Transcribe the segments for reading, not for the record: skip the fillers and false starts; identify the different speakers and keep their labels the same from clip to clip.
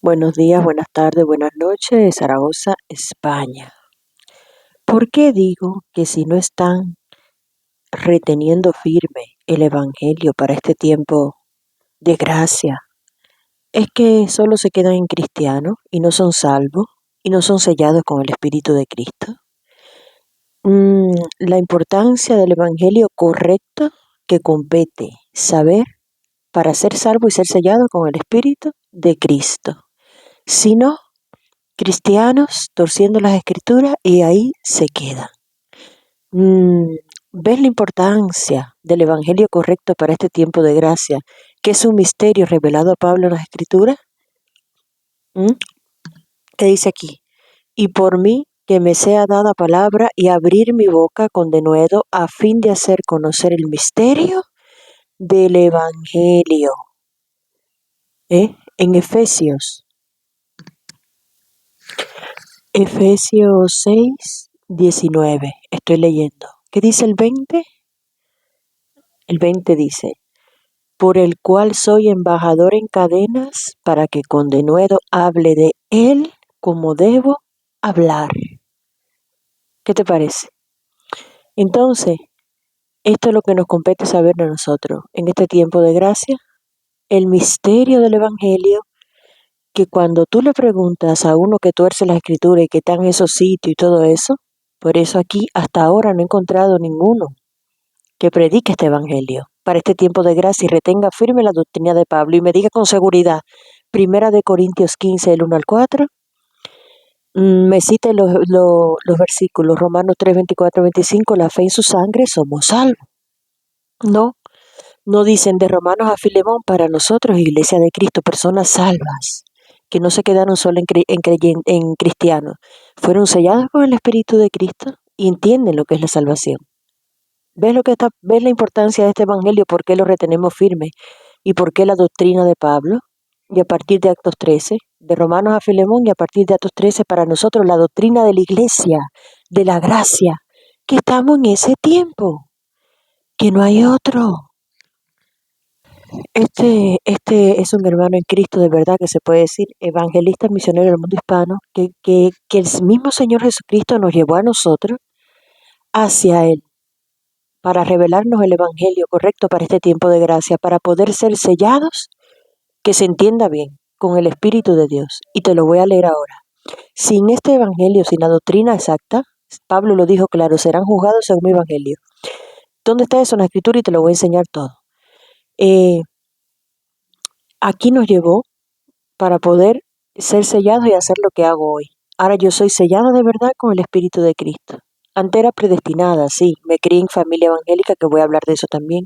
Speaker 1: Buenos días, buenas tardes, buenas noches, Zaragoza, España. ¿Por qué digo que si no están reteniendo firme el Evangelio para este tiempo de gracia, es que solo se quedan en cristianos y no son salvos y no son sellados con el Espíritu de Cristo? La importancia del Evangelio correcto que compete saber para ser salvo y ser sellado con el Espíritu de Cristo. Si no, cristianos torciendo las escrituras y ahí se quedan. ¿Ves la importancia del Evangelio correcto para este tiempo de gracia, que es un misterio revelado a Pablo en las escrituras? ¿Mm? ¿Qué dice aquí? Y por mí que me sea dada palabra y abrir mi boca con denuedo a fin de hacer conocer el misterio del Evangelio. En Efesios 6:19, estoy leyendo. ¿Qué dice el 20? El 20 dice, por el cual soy embajador en cadenas para que con denuedo hable de él como debo hablar. ¿Qué te parece? Entonces, esto es lo que nos compete saber a nosotros en este tiempo de gracia, el misterio del Evangelio, que cuando tú le preguntas a uno que tuerce la escritura y que está en esos sitios y todo eso, por eso aquí hasta ahora no he encontrado ninguno que predique este evangelio para este tiempo de gracia y retenga firme la doctrina de Pablo y me diga con seguridad, Primera de Corintios 15, el 1 al 4, me cite los versículos, Romanos 3, 24, 25, la fe en su sangre, somos salvos. No dicen de Romanos a Filemón, para nosotros, Iglesia de Cristo, personas salvas, que no se quedaron solo en cristianos, fueron sellados con el Espíritu de Cristo y entienden lo que es la salvación. ¿Ves la importancia de este evangelio? ¿Por qué lo retenemos firme? ¿Y por qué la doctrina de Pablo? Y a partir de Actos 13, de Romanos a Filemón, y a partir de Actos 13, para nosotros la doctrina de la iglesia, de la gracia, que estamos en ese tiempo, que no hay otro. Este es un hermano en Cristo de verdad que se puede decir evangelista misionero del mundo hispano, que el mismo Señor Jesucristo nos llevó a nosotros hacia Él, para revelarnos el Evangelio correcto para este tiempo de gracia, para poder ser sellados, que se entienda bien, con el Espíritu de Dios. Y te lo voy a leer ahora. Sin este Evangelio, sin la doctrina exacta, Pablo lo dijo claro, serán juzgados según mi Evangelio. ¿Dónde está eso en la Escritura? Y te lo voy a enseñar todo. Aquí nos llevó para poder ser sellados y hacer lo que hago hoy. Ahora yo soy sellado de verdad con el Espíritu de Cristo. Antes era predestinada, sí, me crié en familia evangélica, que voy a hablar de eso también,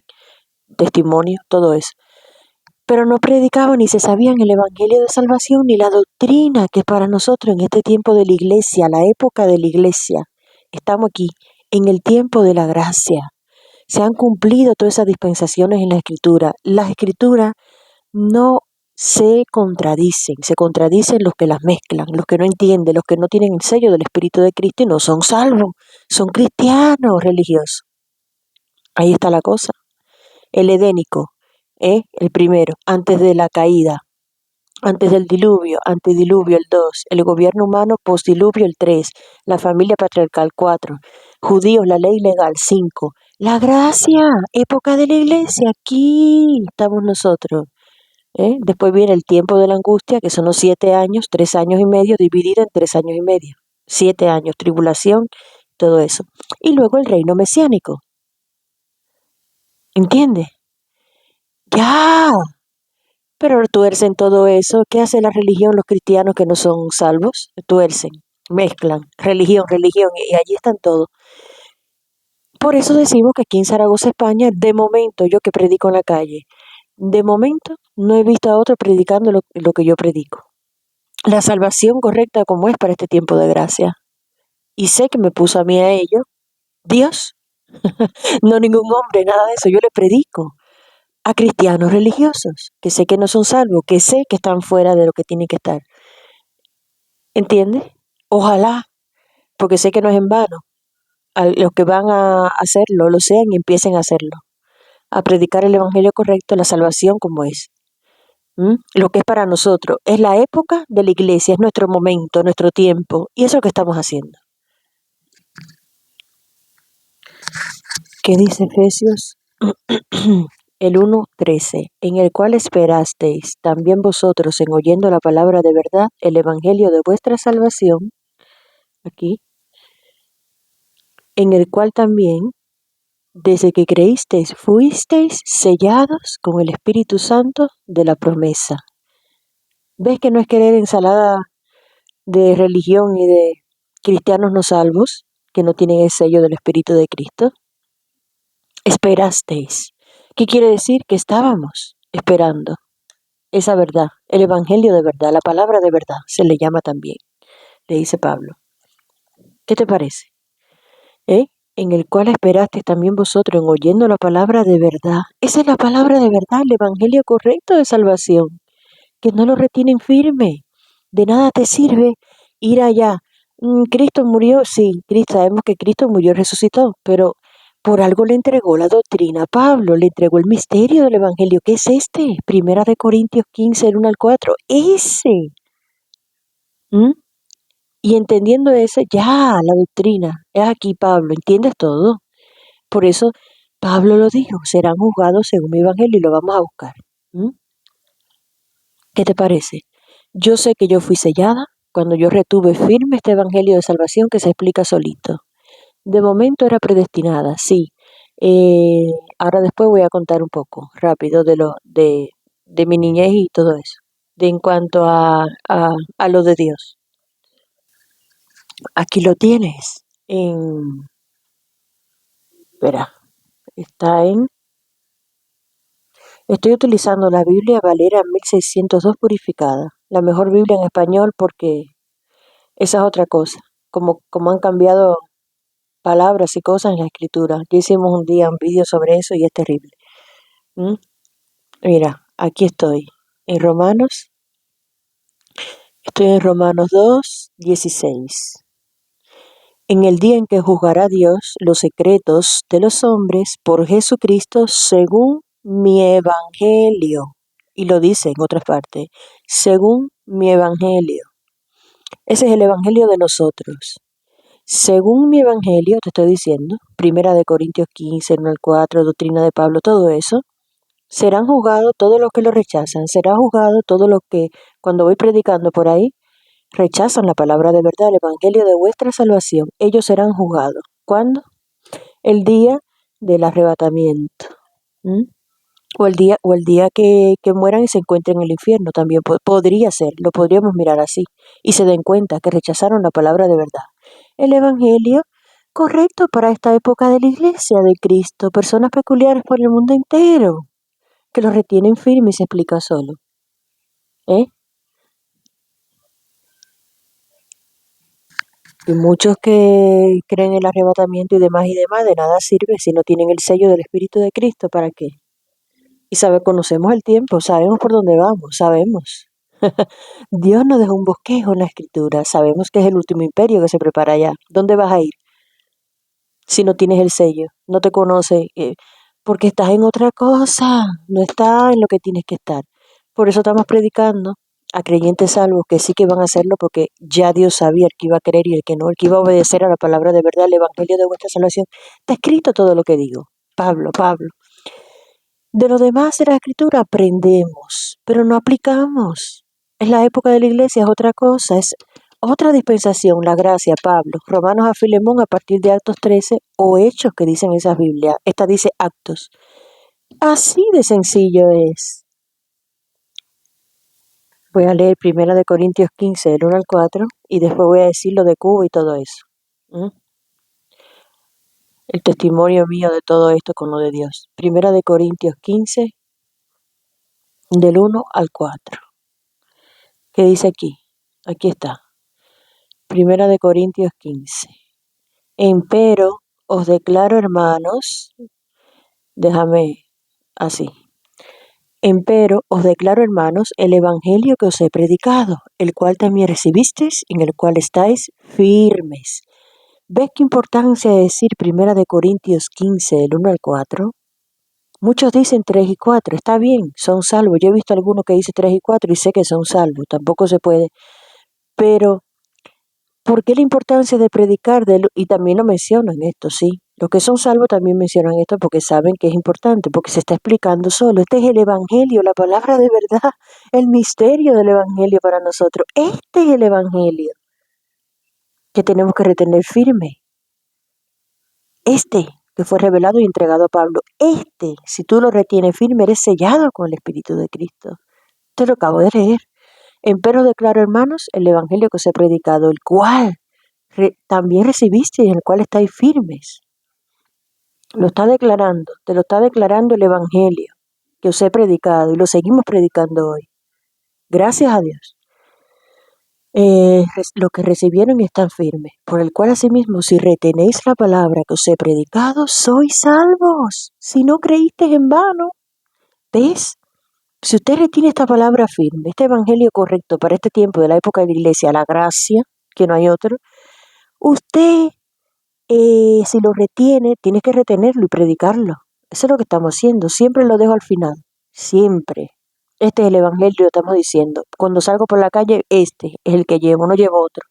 Speaker 1: testimonio, todo eso. Pero no predicaban ni se sabían el Evangelio de salvación ni la doctrina que para nosotros en este tiempo de la iglesia, la época de la iglesia, estamos aquí en el tiempo de la gracia. Se han cumplido todas esas dispensaciones en la Escritura. Las Escrituras no se contradicen los que las mezclan, los que no entienden, los que no tienen el sello del Espíritu de Cristo y no son salvos, son cristianos religiosos. Ahí está la cosa. El edénico, el primero, antes de la caída, antes del diluvio, antediluvio el 2, el gobierno humano postdiluvio el 3, la familia patriarcal 4, judíos, la ley legal 5, la gracia, época de la iglesia, aquí estamos nosotros. Después viene el tiempo de la angustia, que son los 7 años, 3 años y medio, dividido en 3 años y medio. 7 años, tribulación, todo eso. Y luego el reino mesiánico. ¿Entiendes? Ya. Pero tuercen todo eso. ¿Qué hace la religión los cristianos que no son salvos? Tuercen, mezclan religión, y allí están todos. Por eso decimos que aquí en Zaragoza, España, de momento, yo que predico en la calle, de momento no he visto a otro predicando lo que yo predico. La salvación correcta como es para este tiempo de gracia. Y sé que me puso a mí a ello Dios, no ningún hombre, nada de eso. Yo le predico a cristianos religiosos, que sé que no son salvos, que sé que están fuera de lo que tienen que estar. ¿Entiendes? Ojalá, porque sé que no es en vano. A los que van a hacerlo, lo sean y empiecen a hacerlo. A predicar el evangelio correcto, la salvación como es. Lo que es para nosotros. Es la época de la iglesia, es nuestro momento, nuestro tiempo. Y eso es lo que estamos haciendo. ¿Qué dice Efesios? El 1:13, en el cual esperasteis también vosotros en oyendo la palabra de verdad, el evangelio de vuestra salvación, aquí, en el cual también, desde que creísteis, fuisteis sellados con el Espíritu Santo de la promesa. ¿Ves que no es querer ensalada de religión y de cristianos no salvos, que no tienen el sello del Espíritu de Cristo? Esperasteis. ¿Qué quiere decir? Que estábamos esperando esa verdad, el Evangelio de verdad, la palabra de verdad, se le llama también, le dice Pablo. ¿Qué te parece? ¿Eh? En el cual esperasteis también vosotros en oyendo la palabra de verdad. Esa es la palabra de verdad, el Evangelio correcto de salvación, que no lo retienen firme. De nada te sirve ir allá. Cristo murió, sí, Cristo, sabemos que Cristo murió y resucitó, pero por algo le entregó la doctrina a Pablo, le entregó el misterio del Evangelio. ¿Qué es este? Primera de Corintios 15, el 1 al 4. Ese. ¿Mm? Y entendiendo ese, ya la doctrina, es aquí Pablo, ¿entiendes todo? Por eso Pablo lo dijo, serán juzgados según mi Evangelio y lo vamos a buscar. ¿Mm? ¿Qué te parece? Yo sé que yo fui sellada cuando yo retuve firme este evangelio de salvación que se explica solito. De momento era predestinada, sí. Ahora después voy a contar un poco rápido de mi niñez y todo eso. De en cuanto a lo de Dios. Aquí lo tienes. Espera, está en... Estoy utilizando la Biblia Valera 1602 purificada. La mejor Biblia en español porque esa es otra cosa. Como han cambiado palabras y cosas en la escritura. Ya hicimos un día un vídeo sobre eso y es terrible. ¿Mm? Mira, aquí estoy en Romanos 2:16. En el día en que juzgará Dios los secretos de los hombres por Jesucristo según mi evangelio. Y lo dice en otras partes, según mi evangelio. Ese es el evangelio de nosotros. Según mi evangelio, te estoy diciendo, Primera de Corintios 15, 1 al 4, doctrina de Pablo, todo eso, serán juzgados todos los que lo rechazan, será juzgado todos los que, cuando voy predicando por ahí, rechazan la palabra de verdad, el evangelio de vuestra salvación. Ellos serán juzgados. ¿Cuándo? El día del arrebatamiento. ¿Mm? O el día que mueran y se encuentren en el infierno también podría ser, lo podríamos mirar así, y se den cuenta que rechazaron la palabra de verdad. El Evangelio correcto para esta época de la iglesia de Cristo, personas peculiares por el mundo entero, que lo retienen firme y se explica solo. ¿Eh? Y muchos que creen en el arrebatamiento y demás, de nada sirve si no tienen el sello del Espíritu de Cristo, ¿para qué? Y conocemos el tiempo, sabemos por dónde vamos, sabemos. Dios nos dejó un bosquejo en la escritura. Sabemos que es el último imperio que se prepara allá. ¿Dónde vas a ir si no tienes el sello? No te conoce, porque estás en otra cosa, no estás en lo que tienes que estar. Por eso estamos predicando a creyentes salvos que sí que van a hacerlo porque ya Dios sabía el que iba a creer y el que no, el que iba a obedecer a la palabra de verdad, el evangelio de vuestra salvación. Está escrito todo lo que digo. Pablo. De lo demás de la escritura aprendemos, pero no aplicamos. Es la época de la iglesia, es otra cosa, es otra dispensación, la gracia, Pablo. Romanos a Filemón a partir de Actos 13 o Hechos que dicen esas Biblias. Esta dice Actos. Así de sencillo es. Voy a leer 1 Corintios 15, del 1 al 4, y después voy a decir lo de Cuba y todo eso. El testimonio mío de todo esto con lo de Dios. 1 Corintios 15, del 1 al 4. ¿Qué dice aquí? Aquí está. 1 Corintios 15. Empero os declaro, hermanos, déjame así. Empero os declaro, hermanos, el evangelio que os he predicado, el cual también recibisteis, en el cual estáis firmes. ¿Ves qué importancia de decir 1 Corintios 15, del 1 al 4? Muchos dicen 3 y 4, está bien, son salvos. Yo he visto algunos que dicen 3 y 4 y sé que son salvos, tampoco se puede. Pero, ¿por qué la importancia de predicar? Y también lo mencionan esto, sí. Los que son salvos también mencionan esto porque saben que es importante, porque se está explicando solo. Este es el Evangelio, la palabra de verdad, el misterio del Evangelio para nosotros. Este es el Evangelio que tenemos que retener firme. Este que fue revelado y entregado a Pablo. Este, si tú lo retienes firme, eres sellado con el Espíritu de Cristo. Te lo acabo de leer. Empero declaro, hermanos, el Evangelio que os he predicado, el cual también recibisteis, en el cual estáis firmes. Lo está declarando, te lo está declarando el Evangelio que os he predicado y lo seguimos predicando hoy. Gracias a Dios. Los que recibieron están firmes, por el cual asimismo, si retenéis la palabra que os he predicado, sois salvos. Si no creísteis en vano, ¿ves? Si usted retiene esta palabra firme, este evangelio correcto para este tiempo de la época de la iglesia, la gracia, que no hay otro, usted, si lo retiene, tiene que retenerlo y predicarlo. Eso es lo que estamos haciendo. Siempre lo dejo al final. Siempre. Este es el evangelio, estamos diciendo. Cuando salgo por la calle, este es el que llevo, no llevo otro.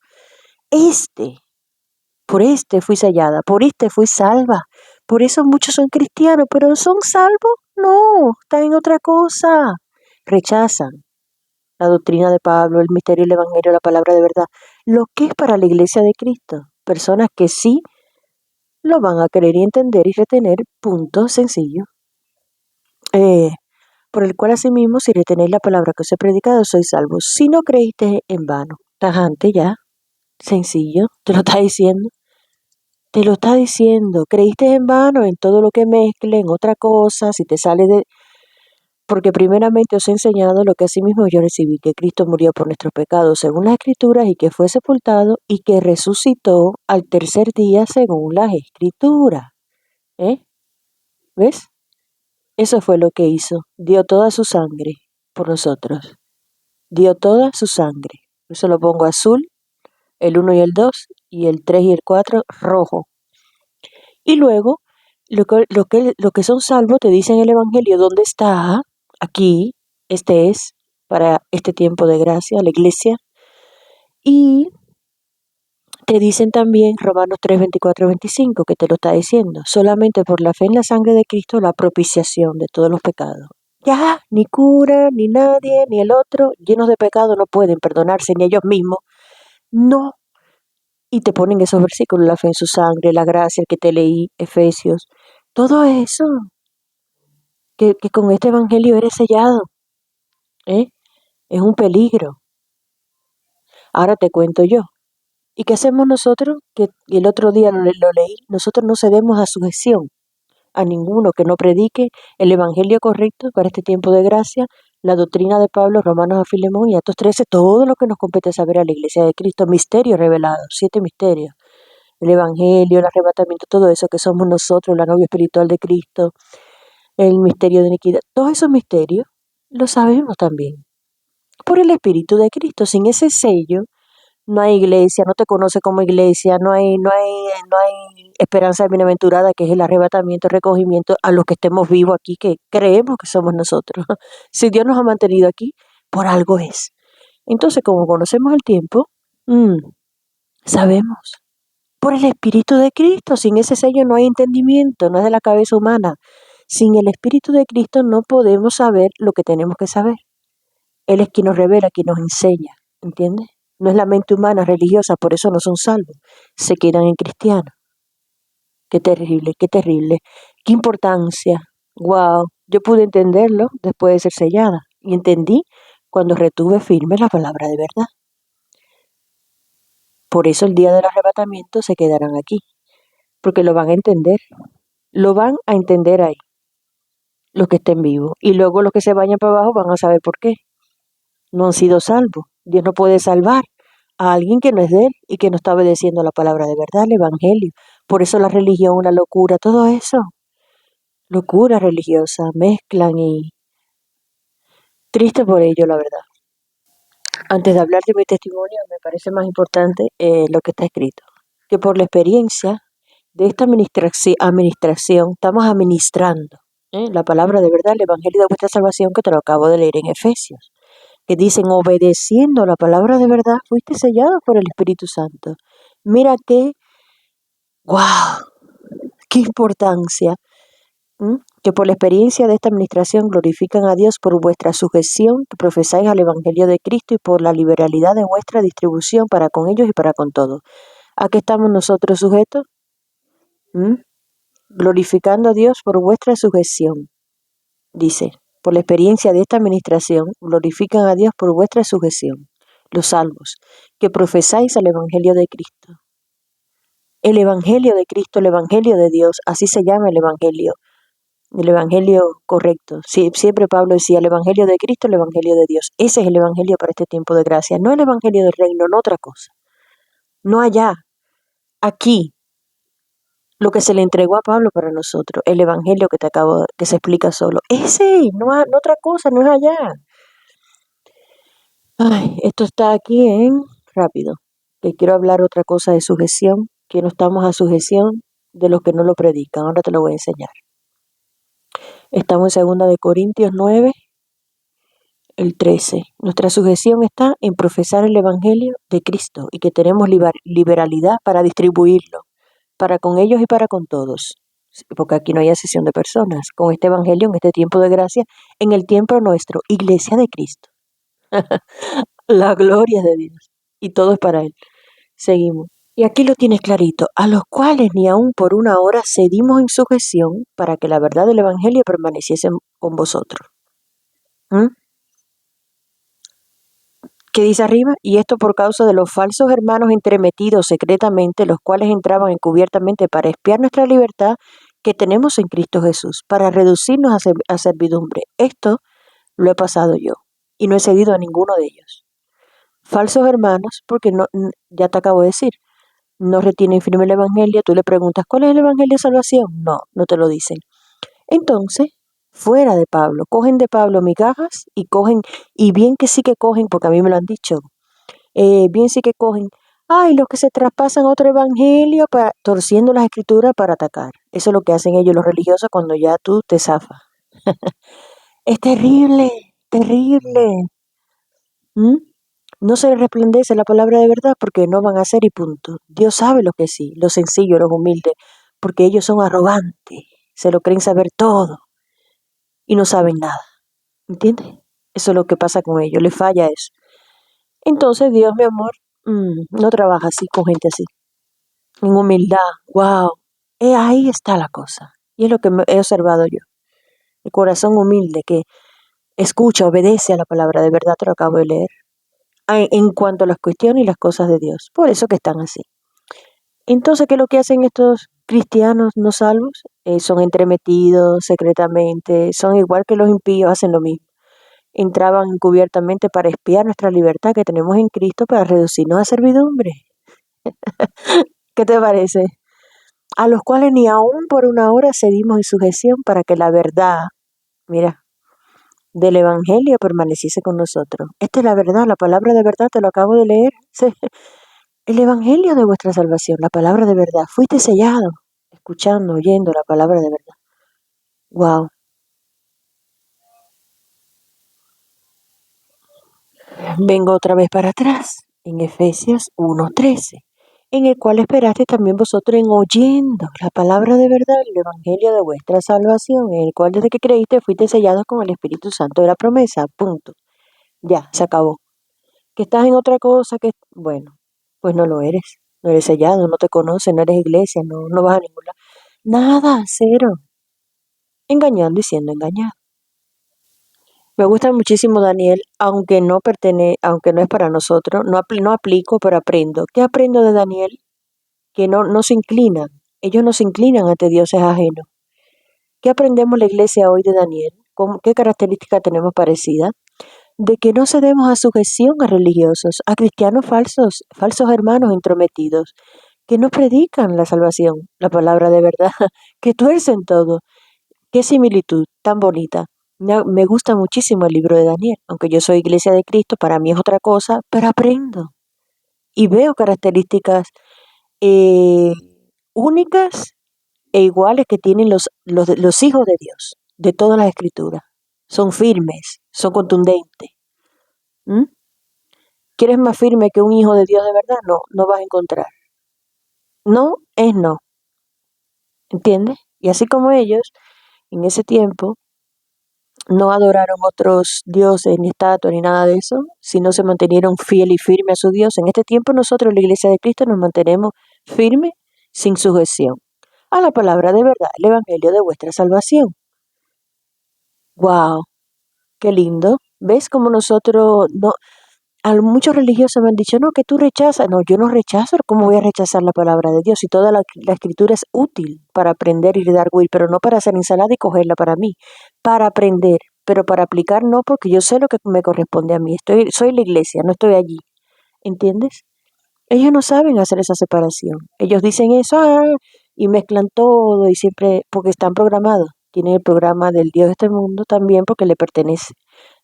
Speaker 1: Por este fui sellada, por este fui salva. Por eso muchos son cristianos, pero ¿son salvos? No, están en otra cosa. Rechazan la doctrina de Pablo, el misterio del Evangelio, la palabra de verdad. Lo que es para la iglesia de Cristo. Personas que sí lo van a querer y entender y retener, punto sencillo. Por el cual asimismo, si retenéis la palabra que os he predicado, sois salvos. Si no creíste en vano. Tajante ya, sencillo, te lo está diciendo. Te lo está diciendo, creíste en vano en todo lo que mezcle, en otra cosa, si te sale de... Porque primeramente os he enseñado lo que asimismo yo recibí, que Cristo murió por nuestros pecados según las Escrituras y que fue sepultado y que resucitó al tercer día según las Escrituras. ¿Eh? ¿Ves? Eso fue lo que hizo. Dio toda su sangre por nosotros. Dio toda su sangre. Por eso lo pongo azul, el 1 y el 2, y el 3 y el 4 rojo. Y luego, lo que son salvos te dicen en el Evangelio, ¿dónde está? Aquí, este es, para este tiempo de gracia, la iglesia. Y te dicen también Romanos 3, 24, 25, que te lo está diciendo, solamente por la fe en la sangre de Cristo, la propiciación de todos los pecados. Ya, ni cura, ni nadie, ni el otro, llenos de pecado, no pueden perdonarse ni ellos mismos. No. Y te ponen esos versículos, la fe en su sangre, la gracia, el que te leí, Efesios. Todo eso, que con este evangelio eres sellado. ¿Eh? Es un peligro. Ahora te cuento yo. ¿Y qué hacemos nosotros? Que el otro día lo leí. Nosotros no cedemos a sujeción a ninguno que no predique el evangelio correcto para este tiempo de gracia, la doctrina de Pablo, Romanos a Filemón y Actos 13, todo lo que nos compete saber a la iglesia de Cristo, misterios revelados, 7 misterios. El evangelio, el arrebatamiento, todo eso que somos nosotros, la novia espiritual de Cristo, el misterio de iniquidad, todos esos misterios lo sabemos también. Por el Espíritu de Cristo, sin ese sello, no hay iglesia, no te conoce como iglesia, no hay esperanza bienaventurada, que es el arrebatamiento, el recogimiento a los que estemos vivos aquí, que creemos que somos nosotros. Si Dios nos ha mantenido aquí, por algo es. Entonces, como conocemos el tiempo, sabemos. Por el Espíritu de Cristo, sin ese sello no hay entendimiento, no es de la cabeza humana. Sin el Espíritu de Cristo no podemos saber lo que tenemos que saber. Él es quien nos revela, quien nos enseña, ¿entiendes? No es la mente humana religiosa, por eso no son salvos. Se quedan en cristianos. Qué terrible, qué terrible. Qué importancia. Wow. Yo pude entenderlo después de ser sellada. Y entendí cuando retuve firme la palabra de verdad. Por eso el día del arrebatamiento se quedarán aquí. Porque lo van a entender. Lo van a entender ahí. Los que estén vivos. Y luego los que se vayan para abajo van a saber por qué. No han sido salvos. Dios no puede salvar a alguien que no es de él y que no está obedeciendo la palabra de verdad, el evangelio. Por eso la religión, la locura, todo eso, locura religiosa, mezclan y triste por ello, la verdad. Antes de hablar de mi testimonio, me parece más importante lo que está escrito, que por la experiencia de esta administración estamos administrando. La palabra de verdad, el Evangelio de vuestra salvación, que te lo acabo de leer en Efesios, que dicen, obedeciendo la palabra de verdad, fuiste sellados por el Espíritu Santo. Mira wow, qué importancia, que por la experiencia de esta administración glorifican a Dios por vuestra sujeción que profesáis al Evangelio de Cristo y por la liberalidad de vuestra distribución para con ellos y para con todos. ¿A qué estamos nosotros sujetos? Glorificando a Dios por vuestra sujeción. Dice, por la experiencia de esta administración, glorifican a Dios por vuestra sujeción, los salvos, que profesáis al Evangelio de Cristo. El Evangelio de Cristo, el Evangelio de Dios, así se llama el Evangelio correcto. Sí, siempre Pablo decía, el Evangelio de Cristo, el Evangelio de Dios. Ese es el Evangelio para este tiempo de gracia, no el Evangelio del reino, no otra cosa. No allá, aquí, lo que se le entregó a Pablo para nosotros, el Evangelio que te acabo, que se explica solo. Ese, no otra cosa, no es allá. Ay, esto está aquí en rápido, que quiero hablar otra cosa de sujeción, que no estamos a sujeción de los que no lo predican. Ahora te lo voy a enseñar. Estamos en 2 de Corintios 9, el 13. Nuestra sujeción está en profesar el Evangelio de Cristo y que tenemos liberalidad para distribuirlo, para con ellos y para con todos. Porque aquí no hay excepción de personas. Con este Evangelio, en este tiempo de gracia, en el tiempo nuestro, Iglesia de Cristo. La gloria de Dios. Y todo es para Él. Seguimos. Y aquí lo tienes clarito, a los cuales ni aun por una hora cedimos en sujeción para que la verdad del Evangelio permaneciese con vosotros. ¿Qué dice arriba? Y esto por causa de los falsos hermanos entremetidos secretamente, los cuales entraban encubiertamente para espiar nuestra libertad que tenemos en Cristo Jesús, para reducirnos a servidumbre. Esto lo he pasado yo y no he cedido a ninguno de ellos. Falsos hermanos, porque no, ya te acabo de decir, no retienen firme el Evangelio. Tú le preguntas, ¿cuál es el Evangelio de salvación? No, no te lo dicen. Entonces, fuera de Pablo, cogen de Pablo migajas y cogen, y bien que sí que cogen, porque a mí me lo han dicho, bien sí que cogen, los que se traspasan otro evangelio, torciendo las escrituras para atacar. Eso es lo que hacen ellos los religiosos cuando ya tú te zafas. Es terrible, terrible. No se les resplandece la palabra de verdad porque no van a hacer y punto. Dios sabe lo que sí, los sencillos, los humildes, porque ellos son arrogantes, se lo creen saber todo y no saben nada. ¿Entiendes? Eso es lo que pasa con ellos, les falla eso. Entonces Dios, mi amor, no trabaja así con gente así. En humildad, wow. Ahí está la cosa. Y es lo que he observado yo. El corazón humilde que escucha, obedece a la palabra de verdad, te lo acabo de leer. En cuanto a las cuestiones y las cosas de Dios. Por eso que están así. Entonces, ¿qué es lo que hacen estos cristianos no salvos? Son entremetidos secretamente, son igual que los impíos, hacen lo mismo. Entraban encubiertamente para espiar nuestra libertad que tenemos en Cristo para reducirnos a servidumbre. ¿Qué te parece? A los cuales ni aún por una hora cedimos en sujeción para que la verdad, mira, del Evangelio permaneciese con nosotros. Esta es la verdad, la palabra de verdad, te lo acabo de leer. El Evangelio de vuestra salvación, la palabra de verdad. Fuiste sellado, escuchando, oyendo la palabra de verdad. Wow. Vengo otra vez para atrás, en Efesios 1:13, en el cual esperaste también vosotros en oyendo la palabra de verdad, el Evangelio de vuestra salvación, en el cual desde que creíste fuiste sellados con el Espíritu Santo de la promesa. Punto. Ya, se acabó. Que estás en otra cosa, bueno, pues no lo eres. No eres sellado, no te conoces, no eres iglesia, no vas a ningún lado. Nada, cero. Engañando y siendo engañado. Me gusta muchísimo Daniel, aunque no es para nosotros, no aplico, pero aprendo. ¿Qué aprendo de Daniel? Que no se inclinan, ellos no se inclinan ante dioses ajenos. ¿Qué aprendemos la iglesia hoy de Daniel? ¿Qué características tenemos parecidas? De que no cedemos a sujeción a religiosos, a cristianos falsos hermanos intrometidos, que no predican la salvación, la palabra de verdad, que tuercen todo. Qué similitud tan bonita. Me gusta muchísimo el libro de Daniel, aunque yo soy Iglesia de Cristo, para mí es otra cosa, pero aprendo y veo características eh, únicas e iguales que tienen los hijos de Dios. de todas las escrituras. Son firmes, son contundentes. ¿Mm? ¿Quieres más firme que un hijo de Dios de verdad? No, no vas a encontrar. No es no, ¿entiendes? Y así como ellos, en ese tiempo, no adoraron otros dioses, ni estatuas, ni nada de eso, sino se mantenieron fiel y firme a su Dios. En este tiempo nosotros, la Iglesia de Cristo, nos mantenemos firmes sin sujeción a la palabra de verdad, el Evangelio de vuestra salvación. ¡Wow! ¡Qué lindo! ¿Ves cómo nosotros no? A muchos religiosos me han dicho, no, que tú rechazas. No, yo no rechazo. ¿Cómo voy a rechazar la palabra de Dios? Y toda la escritura es útil para aprender y dar will, pero no para hacer ensalada y cogerla para mí. Para aprender, pero para aplicar no, porque yo sé lo que me corresponde a mí. Soy la iglesia, no estoy allí. ¿Entiendes? Ellos no saben hacer esa separación. Ellos dicen eso, y mezclan todo y siempre, porque están programados. Tienen el programa del Dios de este mundo también porque le pertenece.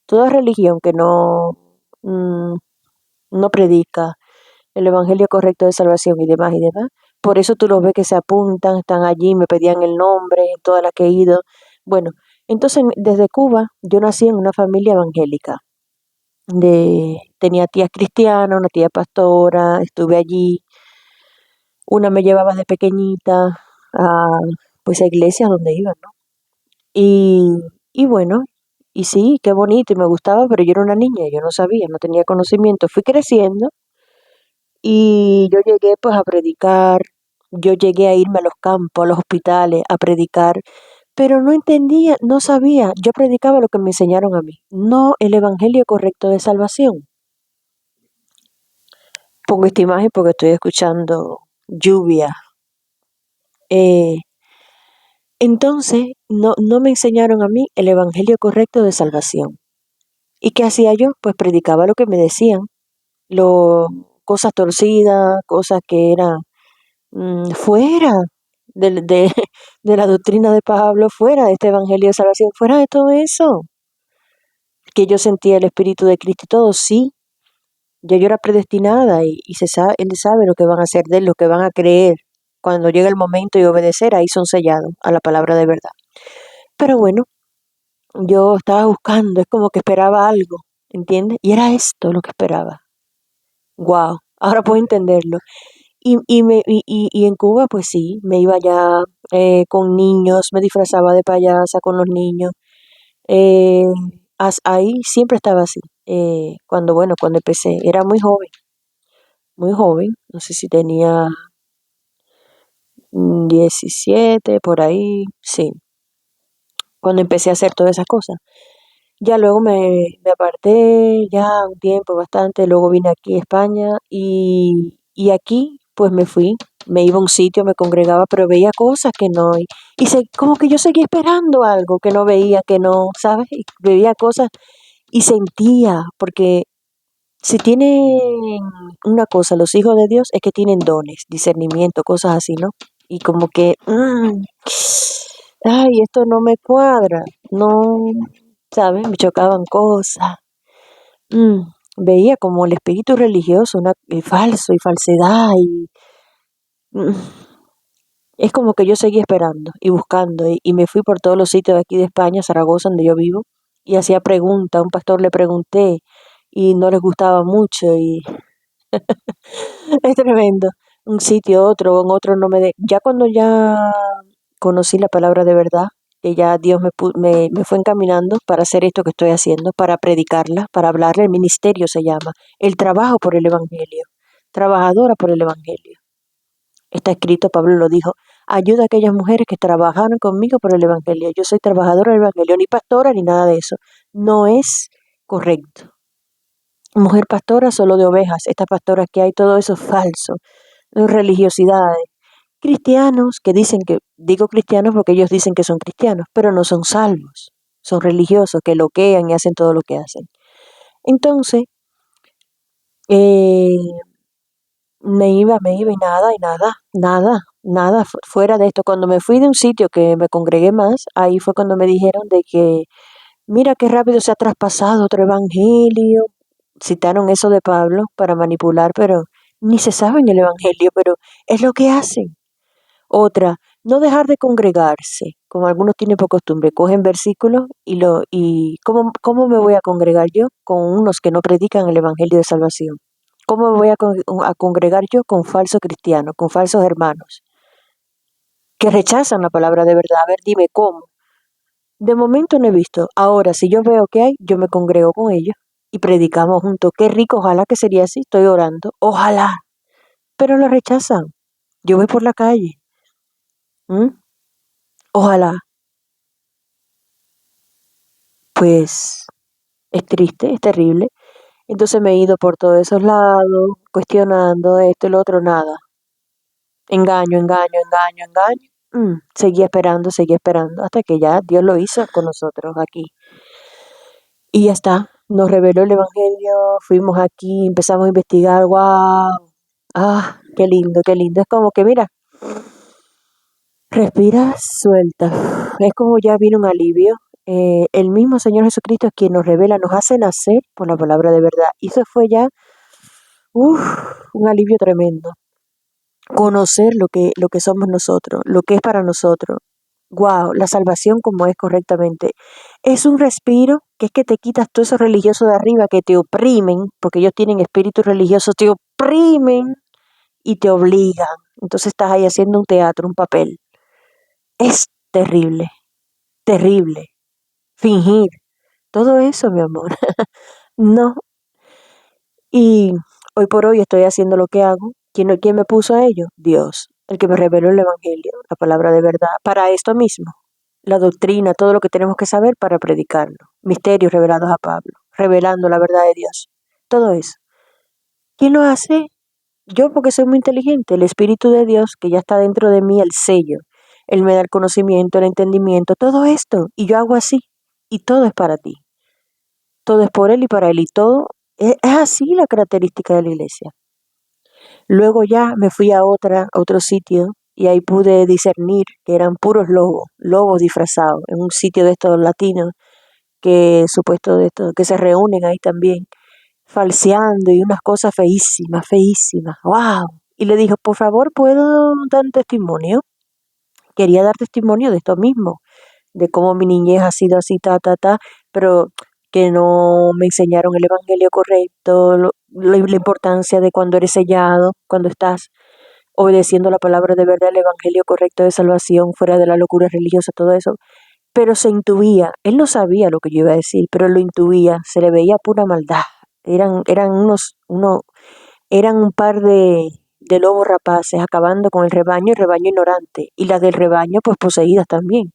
Speaker 1: Toda religión que mm, no predica el evangelio correcto de salvación y demás. Por eso tú los ves que se apuntan, están allí, me pedían el nombre, todas las que he ido. Bueno, entonces desde Cuba yo nací en una familia evangélica. Tenía tías cristianas, una tía pastora, estuve allí. Una me llevaba de pequeñita a, pues a iglesias donde iba, ¿no? Y, y bueno, y sí, qué bonito y me gustaba, pero yo era una niña, yo no sabía, no tenía conocimiento. Fui creciendo y yo llegué pues a predicar, yo llegué a irme a los campos, a los hospitales, a predicar, pero no entendía, no sabía, yo predicaba lo que me enseñaron a mí, no el evangelio correcto de salvación. Pongo esta imagen porque estoy escuchando lluvia. Eh, entonces, no me enseñaron a mí el evangelio correcto de salvación. ¿Y qué hacía yo? Pues predicaba lo que me decían, lo, cosas torcidas, cosas que eran fuera de, de la doctrina de Pablo, fuera de este evangelio de salvación, fuera de todo eso, que yo sentía el Espíritu de Cristo y todo, sí, ya yo era predestinada y él sabe lo que van a hacer de él, lo que van a creer. Cuando llega el momento y obedecer, ahí son sellados a la palabra de verdad. Pero bueno, yo estaba buscando, es como que esperaba algo, ¿entiendes? Y era esto lo que esperaba. Wow, ahora puedo entenderlo. Y en Cuba, pues sí, me iba ya con niños, me disfrazaba de payasa con los niños. Eh, Ahí siempre estaba así. Cuando empecé, era muy joven, no sé si tenía 17, por ahí, sí, cuando empecé a hacer todas esas cosas. Ya luego me aparté, ya un tiempo bastante, luego vine aquí a España y aquí pues me fui, me iba a un sitio, me congregaba, pero veía cosas que no, como que yo seguía esperando algo que no veía, que no, ¿sabes? Y veía cosas y sentía, porque si tienen una cosa, los hijos de Dios es que tienen dones, discernimiento, cosas así, ¿no? Y como que, ay, esto no me cuadra, no, ¿sabes? Me chocaban cosas. Mm, Veía como el espíritu religioso, falso y falsedad mm, es como que yo seguía esperando y buscando y me fui por todos los sitios de aquí de España, Zaragoza, donde yo vivo, y hacía preguntas, a un pastor le pregunté y no les gustaba mucho y es tremendo. Un sitio, otro, en otro no Ya cuando ya conocí la palabra de verdad, que ya Dios me fue encaminando para hacer esto que estoy haciendo, para predicarla, para hablarle, el ministerio se llama, el trabajo por el Evangelio, trabajadora por el Evangelio. Está escrito, Pablo lo dijo, ayuda a aquellas mujeres que trabajaron conmigo por el Evangelio. Yo soy trabajadora del Evangelio, ni pastora ni nada de eso. No es correcto. Mujer pastora solo de ovejas, estas pastoras que hay, todo eso es falso. Religiosidades. Cristianos que dicen digo cristianos porque ellos dicen que son cristianos, pero no son salvos. Son religiosos que loquean y hacen todo lo que hacen. Entonces, eh, me iba y nada, fuera de esto. Cuando me fui de un sitio que me congregué más, ahí fue cuando me dijeron de que, mira qué rápido se ha traspasado otro evangelio. Citaron eso de Pablo para manipular, pero ni se sabe en el evangelio, pero es lo que hacen. Otra, no dejar de congregarse. como algunos tienen por costumbre, cogen versículos y ¿cómo me voy a congregar yo con unos que no predican el Evangelio de salvación? ¿Cómo me voy a congregar yo con falsos cristianos, con falsos hermanos, que rechazan la palabra de verdad? A ver, dime cómo. De momento no he visto. Ahora, si yo veo que hay, yo me congrego con ellos y predicamos juntos. Qué rico, ojalá que sería así. Estoy orando. Ojalá. Pero lo rechazan. Yo voy por la calle. ¿m? Ojalá. Pues es triste, es terrible. Entonces me he ido por todos esos lados, cuestionando esto y lo otro, nada. Engaño, engaño, engaño, engaño. Seguí esperando, hasta que ya Dios lo hizo con nosotros aquí. Y ya está, nos reveló el Evangelio, fuimos aquí, empezamos a investigar, wow. Ah, qué lindo, qué lindo. Es como que, mira, respiras, suelta. Es como ya vino un alivio. El mismo Señor Jesucristo es quien nos revela, nos hace nacer por la palabra de verdad. Y eso fue ya, uf, un alivio tremendo. Conocer lo que somos nosotros, lo que es para nosotros. Wow, la salvación como es correctamente. Es un respiro que es que te quitas todo eso religioso de arriba que te oprimen, porque ellos tienen espíritu religioso, te oprimen y te obligan. Entonces estás ahí haciendo un teatro, un papel. Es terrible, terrible. Fingir, todo eso, mi amor. No. Y hoy por hoy estoy haciendo lo que hago. ¿Quién me puso a ello? Dios, el que me reveló el Evangelio, la palabra de verdad, para esto mismo. La doctrina, todo lo que tenemos que saber para predicarlo. Misterios revelados a Pablo, revelando la verdad de Dios. Todo eso. ¿Quién lo hace? Yo porque soy muy inteligente, el Espíritu de Dios que ya está dentro de mí, el sello. Él me da el conocimiento, el entendimiento, todo esto. Y yo hago así. Y todo es para ti. Todo es por Él y para Él. Y todo es así la característica de la iglesia. Luego ya me fui a otro sitio y ahí pude discernir que eran puros lobos disfrazados, en un sitio de estos latinos que supuesto de estos, que se reúnen ahí también, falseando y unas cosas feísimas, feísimas, wow. Y le dijo, por favor, ¿puedo dar testimonio? Quería dar testimonio de esto mismo, de cómo mi niñez ha sido así, pero que no me enseñaron el evangelio correcto, la importancia de cuando eres sellado, cuando estás obedeciendo la palabra de verdad, el evangelio correcto de salvación, fuera de la locura religiosa, todo eso. Pero se intuía, él no sabía lo que yo iba a decir, pero lo intuía, se le veía pura maldad. Eran un par de lobos rapaces acabando con el rebaño ignorante, y las del rebaño pues poseídas también.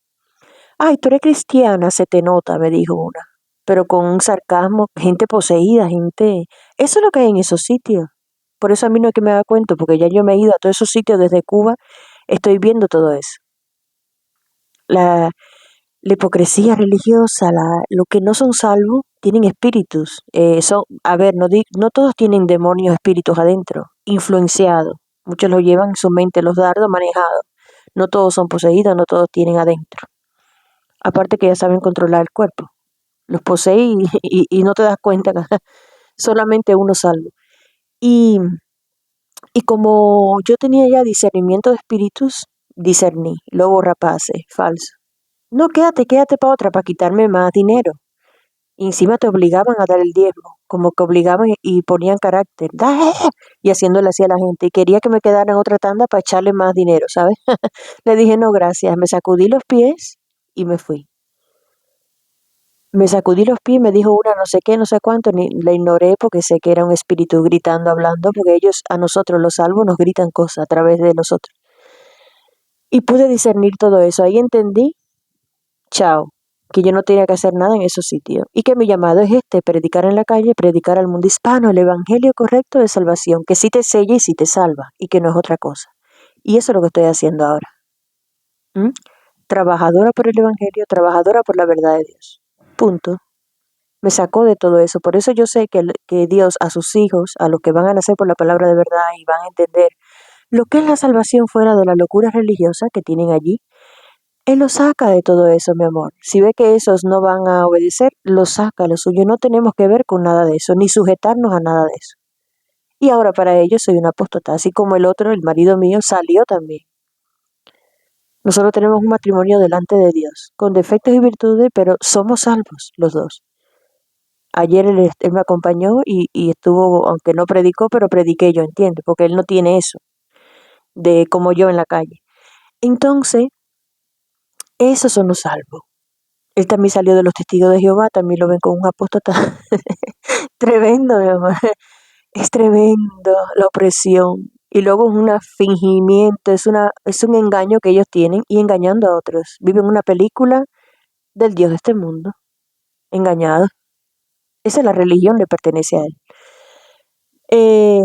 Speaker 1: Ay, tú eres cristiana, se te nota, me dijo una, pero con un sarcasmo, gente poseída, gente... Eso es lo que hay en esos sitios. Por eso a mí no es que me da cuenta, porque ya yo me he ido a todos esos sitios desde Cuba, estoy viendo todo eso. La, la hipocresía religiosa, lo que no son salvos, tienen espíritus. A ver, no todos tienen demonios, espíritus adentro, influenciados. Muchos lo llevan en su mente, los dardos manejados. No todos son poseídos, no todos tienen adentro. Aparte que ya saben controlar el cuerpo. Los posee y no te das cuenta que solamente uno salvo. Y, y como yo tenía ya discernimiento de espíritus, discerní, lobos rapaces, falso. No, quédate para otra, para quitarme más dinero. Y encima te obligaban a dar el diezmo, como que obligaban y ponían carácter, ¡da! Y haciéndole así a la gente. Y quería que me quedara en otra tanda para echarle más dinero, ¿sabes? Le dije, no, gracias. Me sacudí los pies y me fui. Me sacudí los pies, me dijo una no sé qué, no sé cuánto, ni la ignoré porque sé que era un espíritu gritando, hablando, porque ellos a nosotros los salvos nos gritan cosas a través de nosotros. Y pude discernir todo eso. Ahí entendí, chao, que yo no tenía que hacer nada en esos sitios. Y que mi llamado es predicar en la calle, predicar al mundo hispano el evangelio correcto de salvación, que sí te sella y sí te salva, y que no es otra cosa. Y eso es lo que estoy haciendo ahora. ¿Mm? Trabajadora por el evangelio, trabajadora por la verdad de Dios. Punto. Me sacó de todo eso. Por eso yo sé que Dios a sus hijos, a los que van a nacer por la palabra de verdad y van a entender lo que es la salvación fuera de la locura religiosa que tienen allí, Él los saca de todo eso, mi amor. Si ve que esos no van a obedecer, los saca, lo suyo. No tenemos que ver con nada de eso, ni sujetarnos a nada de eso. Y ahora para ellos soy una apóstata, así como el otro, el marido mío, salió también. Nosotros tenemos un matrimonio delante de Dios, con defectos y virtudes, pero somos salvos los dos. Ayer él me acompañó y estuvo, aunque no predicó, pero prediqué yo, ¿entiendes? Porque él no tiene eso, de como yo en la calle. Entonces, esos son los salvos. Él también salió de los testigos de Jehová, también lo ven con un apóstata. Tremendo, mi amor. Es tremendo la opresión. Y luego es un fingimiento, es un engaño que ellos tienen y engañando a otros. Viven una película del Dios de este mundo, engañados. Esa es la religión, le pertenece a él. Eh,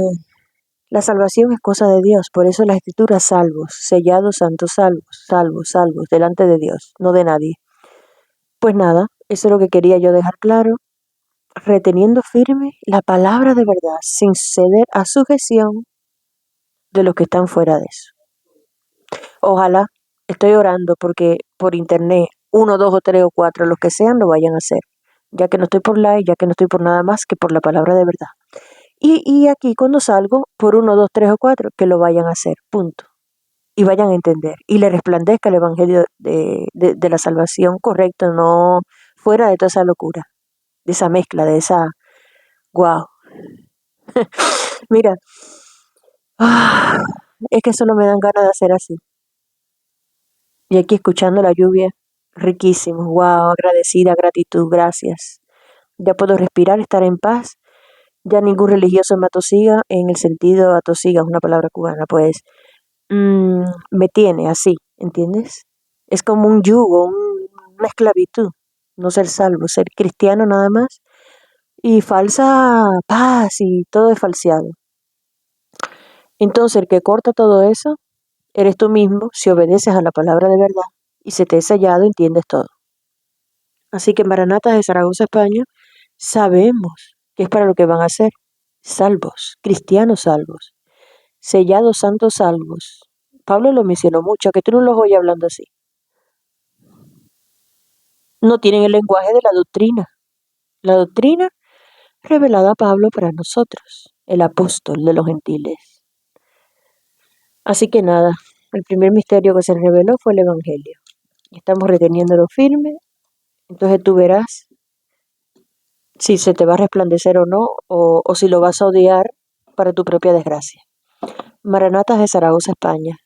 Speaker 1: la salvación es cosa de Dios, por eso las escrituras salvos, sellados, santos, salvos, salvos, salvos, delante de Dios, no de nadie. Pues nada, eso es lo que quería yo dejar claro, reteniendo firme la palabra de verdad, sin ceder a sujeción de los que están fuera de eso. Ojalá, estoy orando porque por internet, uno, dos o tres o cuatro, los que sean, lo vayan a hacer, ya que no estoy por like, ya que no estoy por nada más que por la palabra de verdad. Y aquí cuando salgo, por uno, dos, tres o cuatro, que lo vayan a hacer, punto. Y vayan a entender. Y le resplandezca el evangelio de la salvación correcto, no fuera de toda esa locura, de esa mezcla, de esa... ¡Wow! Mira, ah, es que solo me dan ganas de hacer así. Y aquí escuchando la lluvia, riquísimo, wow, agradecida, gratitud, gracias. Ya puedo respirar, estar en paz. Ya ningún religioso me atosiga, en el sentido atosiga, es una palabra cubana, pues me tiene así, ¿entiendes? Es como un yugo, una esclavitud, no ser salvo, ser cristiano nada más y falsa paz y todo es falseado. Entonces el que corta todo eso eres tú mismo si obedeces a la palabra de verdad y se te es sellado, entiendes todo. Así que Maranatas de Zaragoza, España, sabemos que es para lo que van a ser, salvos, cristianos salvos, sellados, santos salvos. Pablo lo mencionó mucho, que tú no los oyes hablando así. No tienen el lenguaje de la doctrina revelada a Pablo para nosotros, el apóstol de los gentiles. Así que nada, el primer misterio que se reveló fue el Evangelio. Estamos reteniéndolo firme, entonces tú verás si se te va a resplandecer o no, o si lo vas a odiar para tu propia desgracia. Maranatas de Zaragoza, España.